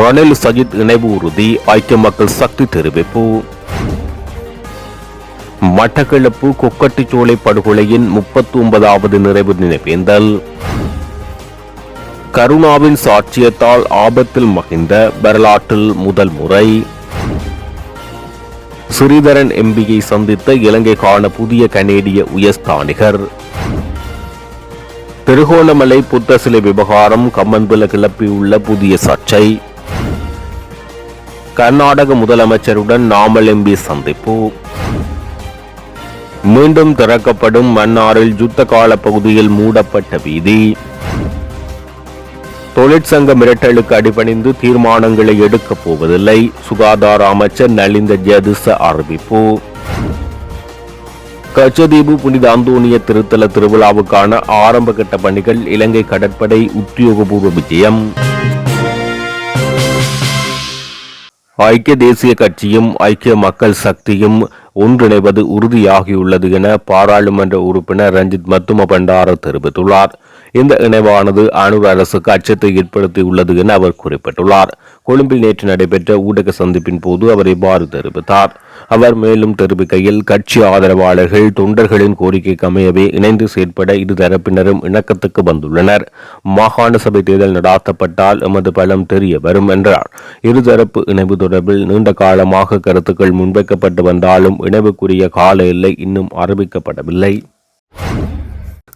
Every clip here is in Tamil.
ரணில் சஜித் இணைவு உறுதி, ஐக்கிய மக்கள் சக்தி தெரிவிப்பு. மட்டக்களப்பு கொக்கட்டிச்சோலை படுகொலையின் 39வது நிறைவு நினைவேந்தல். கருணாவின் சாட்சியத்தால் ஆபத்தில் மகிழ்ந்த வரலாற்றில் முதல் முறை. ஸ்ரீதரன் எம்பியை சந்தித்த இலங்கைக்கான புதிய கனேடிய உயர்ஸ்தானிகர். திருகோணமலை புத்த சிலை விவகாரம் கம்மன்பில கிளப்பியுள்ள புதிய சர்ச்சை. கர்நாடக முதலமைச்சருடன் நாமல் எம்பி சந்திப்பு. மீண்டும் திறக்கப்படும் மன்னாரில் யுத்த கால பகுதியில் மூடப்பட்ட வீதி. தொழிற்சங்க மிரட்டலுக்கு அடிபணிந்து தீர்மானங்களை எடுக்கப் போவதில்லை, சுகாதார அமைச்சர் நலிந்த ஜெயதிச அறிவிப்பு. கச்சதீவு புனித அந்தோனிய திருத்தல திருவிழாவுக்கான ஆரம்ப கட்ட பணிகள், இலங்கை கடற்படை உத்தியோகபூர்வ விஜயம். ஐக்கிய தேசிய கட்சியும் ஐக்கிய மக்கள் சக்தியும் ஒன்றிணைவது உறுதியாகியுள்ளது என பாராளுமன்ற உறுப்பினர் ரஞ்சித் மத்தும பண்டார தெரிவித்துள்ளார். இந்த இணைவானது அனுர் அரசுக்கு அச்சத்தை ஏற்படுத்தியுள்ளது என அவர் குறிப்பிட்டுள்ளார். கொழும்பில் நேற்று நடைபெற்ற ஊடக சந்திப்பின் போது அவர் இவ்வாறு தெரிவித்தார். அவர் மேலும் தெரிவிக்கையில், கட்சி ஆதரவாளர்கள் தொண்டர்களின் கோரிக்கைக்கு அமையவே இணைந்து செயற்பட இரு தரப்பினரும் இணக்கத்துக்கு வந்துள்ளனர். மாகாண சபை தேர்தல் நடாத்தப்பட்டால் எமது பலம் தெரிய வரும் என்றார். இருதரப்பு இணைவு தொடர்பில் நீண்ட காலமாக கருத்துக்கள் முன்வைக்கப்பட்டு வந்தாலும் இணைவுக்குரிய கால எல்லை இன்னும் அறிவிக்கப்படவில்லை.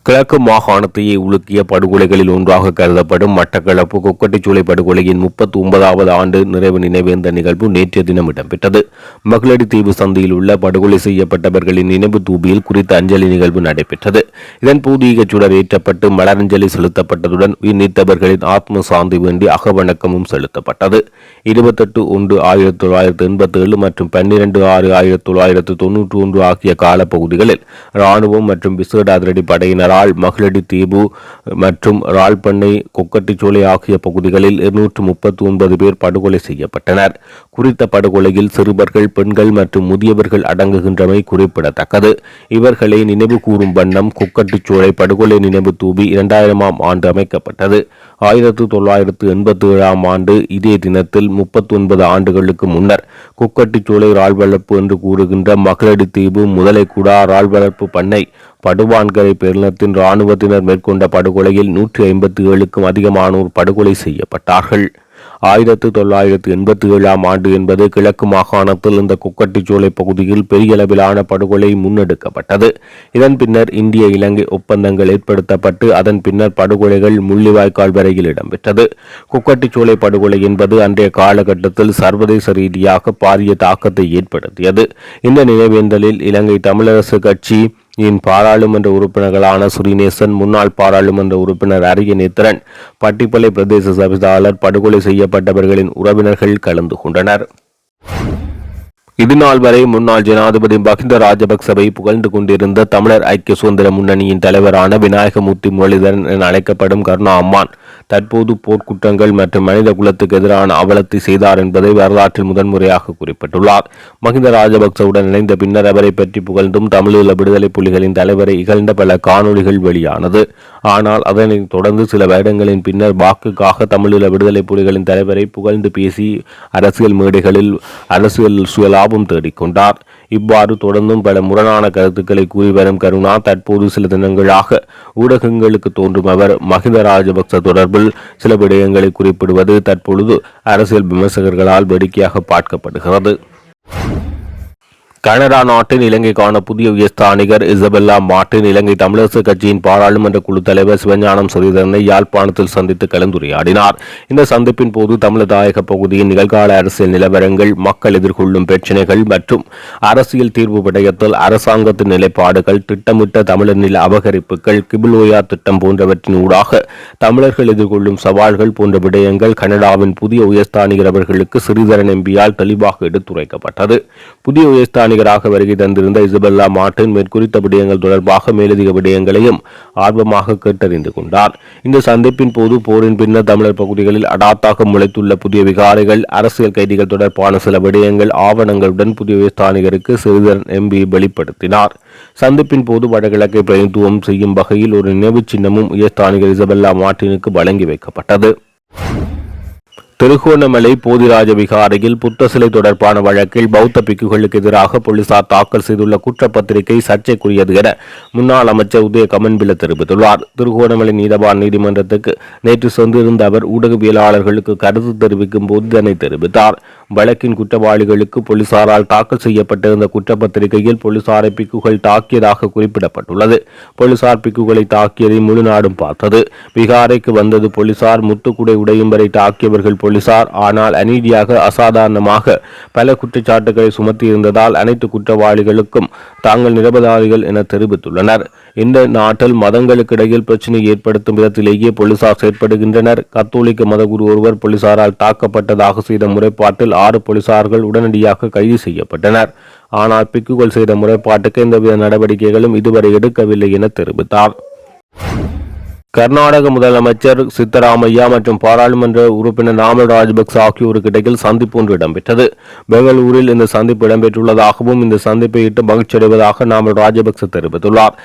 கிழக்கு மாகாணத்தையே உலுக்கிய படுகொலைகளில் ஒன்றாக கருதப்படும் மட்டக்களப்பு கொக்கட்டிச்சோலை படுகொலையின் 39வது ஆண்டு நிறைவு நினைவேந்த நிகழ்வு நேற்றைய தினம் இடம்பெற்றது. மகளடி தீவு சந்தையில் உள்ள படுகொலை செய்யப்பட்டவர்களின் நினைவு தூபியில் குறித்த அஞ்சலி நிகழ்வு நடைபெற்றது. இதன் பூதீக சுடர் ஏற்றப்பட்டு மலரஞ்சலி செலுத்தப்பட்டதுடன் உயிர் நீத்தவர்களின் ஆத்ம சாந்தி வேண்டி அகவணக்கமும் செலுத்தப்பட்டது. 28/6/1987 மற்றும் 12/6/1991 ஆகிய காலப்பகுதிகளில் இராணுவம் மற்றும் விசேட அதிரடி படையினர் மகளடி தீவு மற்றும் ரால்பண்ணை கொக்கட்டிச்சோலை ஆகிய பகுதிகளில் 239 பேர் படுகொலை செய்யப்பட்டனர். குறித்த படுகொலையில் சிறுவர்கள், பெண்கள் மற்றும் முதியவர்கள் அடங்குகின்றமை குறிப்பிடத்தக்கது. இவர்களை நினைவு கூறும் வண்ணம் கொக்கட்டிச்சோலை படுகொலை நினைவு தூபி 2000ஆம் ஆண்டு அமைக்கப்பட்டது. 1987ஆம் ஆண்டு இதே தினத்தில் 39 ஆண்டுகளுக்கு முன்னர் கொக்கட்டிச்சோலை ரால் வளர்ப்பு என்று கூறுகின்ற மகளடி தீவு முதலைக்குடா ரால் வளர்ப்பு பண்ணை படுவான்கரை பேரினத்தின் இராணுவத்தினர் மேற்கொண்ட படுகொலையில் 157க்கும் அதிகமானோர் படுகொலை செய்யப்பட்டார்கள். 1987ஆம் ஆண்டு என்பது கிழக்கு மாகாணத்தில் இந்த கொக்கட்டிச்சோலை பகுதியில் பெரிய அளவிலான படுகொலை முன்னெடுக்கப்பட்டது. இதன் பின்னர் இந்திய இலங்கை ஒப்பந்தங்கள் ஏற்படுத்தப்பட்டு அதன் பின்னர் படுகொலைகள் முள்ளிவாய்க்கால் வரையில் இடம்பெற்றது. கொக்கட்டிச்சோலை படுகொலை என்பது அன்றைய காலகட்டத்தில் சர்வதேச ரீதியாக பாரிய தாக்கத்தை ஏற்படுத்தியது. இந்த நினைவேந்தலில் இலங்கை தமிழரசு கட்சி பாராளுமன்ற உறுப்பினர்களான சுரிநேசன், முன்னாள் பாராளுமன்ற உறுப்பினர் அரியநேத்திரன், பட்டிப்பளை பிரதேச சபையாளர், படுகொலை செய்யப்பட்டவர்களின் உறவினர்கள் கலந்து கொண்டனர். இதுநாள் வரை முன்னாள் ஜனாதிபதி மஹிந்த ராஜபக்சவை புகழ்ந்து கொண்டிருந்த தமிழர் ஐக்கிய சுதந்திர முன்னணியின் தலைவரான விநாயகமூர்த்தி முரளிதரன் என அழைக்கப்படும் கருணா அம்மான் தற்போது போர்க்குற்றங்கள் மற்றும் மனித குலத்துக்கு எதிரான அவலத்தை செய்தார் என்பதை வரலாற்றில் முதன்முறையாக குறிப்பிட்டுள்ளார். மஹிந்த ராஜபக்சவுடன் இணைந்த பின்னர் அவரை பற்றி புகழ்ந்தும் தமிழீழ விடுதலை புலிகளின் தலைவரை இகழ்ந்த பல காணொலிகள் வெளியானது. ஆனால் அதனைத் தொடர்ந்து சில வருடங்களின் பின்னர் வாக்குக்காக தமிழீழ விடுதலை புலிகளின் தலைவரை புகழ்ந்து பேசி அரசியல் மேடைகளில் அரசியல் சுயலாபம் தேடிக்கொண்டார். இவ்வாறு தொடர்ந்தும் பல முரணான கருத்துக்களை கூறி வரும் கருணா தற்போது சில தினங்களாக ஊடகங்களுக்கு தோன்றும் அவர் மஹிந்த ராஜபக்ச தொடர்பில் சில விடயங்களை குறிப்பிடுவது தற்பொழுது அரசியல் விமர்சகர்களால் வேடிக்கையாக பார்க்கப்படுகிறது. கனடா நாட்டின் இலங்கைக்கான புதிய உயர்ஸ்தானிகர் இசபெல்லா மார்டின் இலங்கை தமிழரசு கட்சியின் பாராளுமன்ற குழு தலைவர் சிவஞானம் ஸ்ரீதரனை யாழ்ப்பாணத்தில் சந்தித்து கலந்துரையாடினார். இந்த சந்திப்பின் போது தமிழதாயக பகுதியின் நிகழ்கால அரசியல் நிலவரங்கள், மக்கள் எதிர்கொள்ளும் பிரச்சினைகள் மற்றும் அரசியல் தீர்வு விடயத்தில் அரசாங்கத்தின் நிலைப்பாடுகள், திட்டமிட்ட தமிழர் நில அபகரிப்புகள், கிபிலோயா திட்டம் போன்றவற்றின் ஊடாக தமிழர்கள் எதிர்கொள்ளும் சவால்கள் போன்ற விடயங்கள் கனடாவின் புதிய உயர்ஸ்தானிகர் அவர்களுக்கு ஸ்ரீதரன் எம்பியால் தெளிவாக எடுத்துரைக்கப்பட்டது. புதிய உயர்ஸ்தானிகராக வருகை தந்திருந்த இசபெல்லா மார்டின் மேற்குறித்த விடயங்கள் தொடர்பாக மேலதிக விடயங்களையும் ஆர்வமாக கேட்டறிந்து கொண்டார். இந்த சந்திப்பின் போது போரின் பின்னர் தமிழர் பகுதிகளில் அடாத்தாக முளைத்துள்ள புதிய விகாரைகள், அரசியல் கைதிகள் தொடர்பான சில விடயங்கள் ஆவணங்களுடன் புதிய உயர்ஸ்தானிகருக்கு ஸ்ரீதரன் எம்பி வெளிப்படுத்தினார். சந்திப்பின் போது வடகிழக்கை பிரதிநிதித்துவம் செய்யும் வகையில் ஒரு நினைவு சின்னமும் உயர்ஸ்தானிகர் இசபெல்லா மார்டினுக்கு வழங்கி வைக்கப்பட்டது. திருகோணமலை போதிராஜ விகாரையில் புத்த சிலை தொடர்பான வழக்கில் பௌத்த பிக்குகளுக்கு எதிராக போலீசார் தாக்கல் செய்துள்ள குற்றப்பத்திரிகை சர்ச்சைக்குரியது என முன்னாள் அமைச்சர் உதய கமன்பில தெரிவித்துள்ளார். திருகோணமலை நீதவான் நீதிமன்றத்துக்கு நேற்று சென்றிருந்த அவர் ஊடகவியலாளர்களுக்கு கருத்து தெரிவிக்கும் போது இதனை தெரிவித்தார். வழக்கின் குற்றவாளிகளுக்கு போலீசாரால் தாக்கல் செய்யப்பட்டிருந்த குற்றப்பத்திரிகையில் போலீசாரை பிக்குகள் தாக்கியதாக குறிப்பிடப்பட்டுள்ளது. போலீசார் பிக்குகளை தாக்கியதை முழு நாடும் பார்த்தது. விகாரைக்கு வந்தது போலீசார், முத்துக்குடை உடையும் வரை தாக்கியவர்கள் போலீசார். ஆனால் அநீதியாக அசாதாரணமாக பல குற்றச்சாட்டுகளை சுமத்தியிருந்ததால் அனைத்து குற்றவாளிகளுக்கும் தாங்கள் நிரபராதிகள் என தெரிவித்துள்ளனர். இந்த நாட்டில் மதங்களுக்கு இடையில் பிரச்சனை ஏற்படுத்தும் விதத்திலேயே போலீசார் செயற்படுகின்றனர். கத்தோலிக்க மதகுரு ஒருவர் போலீசாரால் தாக்கப்பட்டதாக செய்த முறைப்பாட்டில் 6 போலீசார்கள் உடனடியாக கைது செய்யப்பட்டனர். ஆனால் பிக்குகள் செய்த முறைப்பாட்டுக்கு எந்தவித நடவடிக்கைகளும் இதுவரை எடுக்கவில்லை என தெரிவித்தார். கர்நாடக முதலமைச்சர் சித்தராமையா மற்றும் பாராளுமன்ற உறுப்பினர் நாமல் ராஜபக்ச ஆகியோருக்கு இடையில் சந்திப்பு ஒன்று இடம்பெற்றது. பெங்களூரில் இந்த சந்திப்பு இடம்பெற்றுள்ளதாகவும் இந்த சந்திப்பை இட்டு மகிழ்ச்சியடைவதாக நாமல் ராஜபக்ச தெரிவித்துள்ளார்.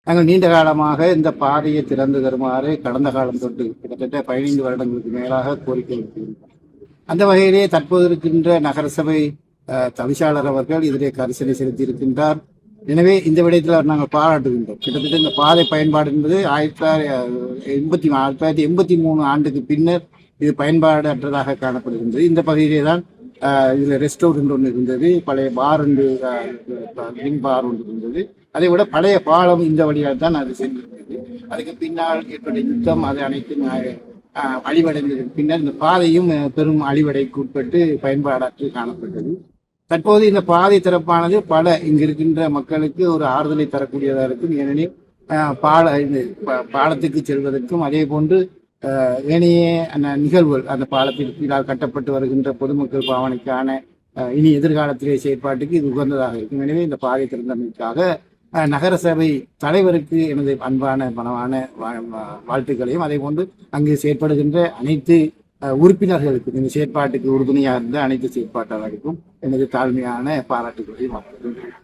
நாங்கள் நீண்ட காலமாக இந்த பாதையை திறந்து தருமாறு கடந்த காலம் தொட்டு கிட்டத்தட்ட 15 வருடங்களுக்கு மேலாக கோரிக்கை வைத்திருக்கிறோம். அந்த வகையிலே தற்போது இருக்கின்ற நகரசபை தவிசாளர் அவர்கள் இதிலே கரிசனை செலுத்தியிருக்கின்றார். எனவே இந்த விடயத்தில் நாங்கள் பாராட்டுகின்றோம். கிட்டத்தட்ட இந்த பாதை பயன்பாடு என்பது 1983 ஆண்டுக்கு பின்னர் இது பயன்பாடு அற்றதாக காணப்படுகின்றது. இந்த பகுதியிலே தான் இதில் ரெஸ்டாரண்ட் ஒன்று இருந்தது, பழைய பார் ஒன்று, பார் ஒன்று இருந்தது. அதை விட பழைய பாலம் இந்த வழியாக தான் அது சென்றிருந்தது. அதுக்கு பின்னால் ஏற்பட்ட யுத்தம் அது அனைத்தும் அழிவடைந்தது. பின்னர் இந்த பாதையும் பெரும் அழிவடைக்கு உட்பட்டு பயன்பாடற்று காணப்பட்டது. தற்போது இந்த பாதை திறப்பானது பல இங்கு இருக்கின்ற மக்களுக்கு ஒரு ஆறுதலை தரக்கூடியதாக இருக்கும். ஏனெனில் பாலத்துக்கு செல்வதற்கும் அதே போன்று ஏனைய அந்த நிகழ்வுகள் அந்த பாலத்திற்கு கீழால் கட்டப்பட்டு வருகின்ற பொதுமக்கள் பாவனைக்கான இனி எதிர்காலத்திலே செயற்பாட்டுக்கு இது உகந்ததாக இருக்கும். எனவே இந்த பாதை திறந்தமைக்காக நகரசபை தலைவருக்கு எனது அன்பான பணமான வாழ்த்துக்களையும் அதே போன்று அங்கு செயற்படுகின்ற அனைத்து உறுப்பினர்களுக்கும் இந்த செயற்பாட்டுக்கு உறுதுணையாக இருந்த அனைத்து செயற்பாட்டாளர்களுக்கும் எனது தாழ்மையான பாராட்டுகளையும் வாழ்த்துக்கிறேன்.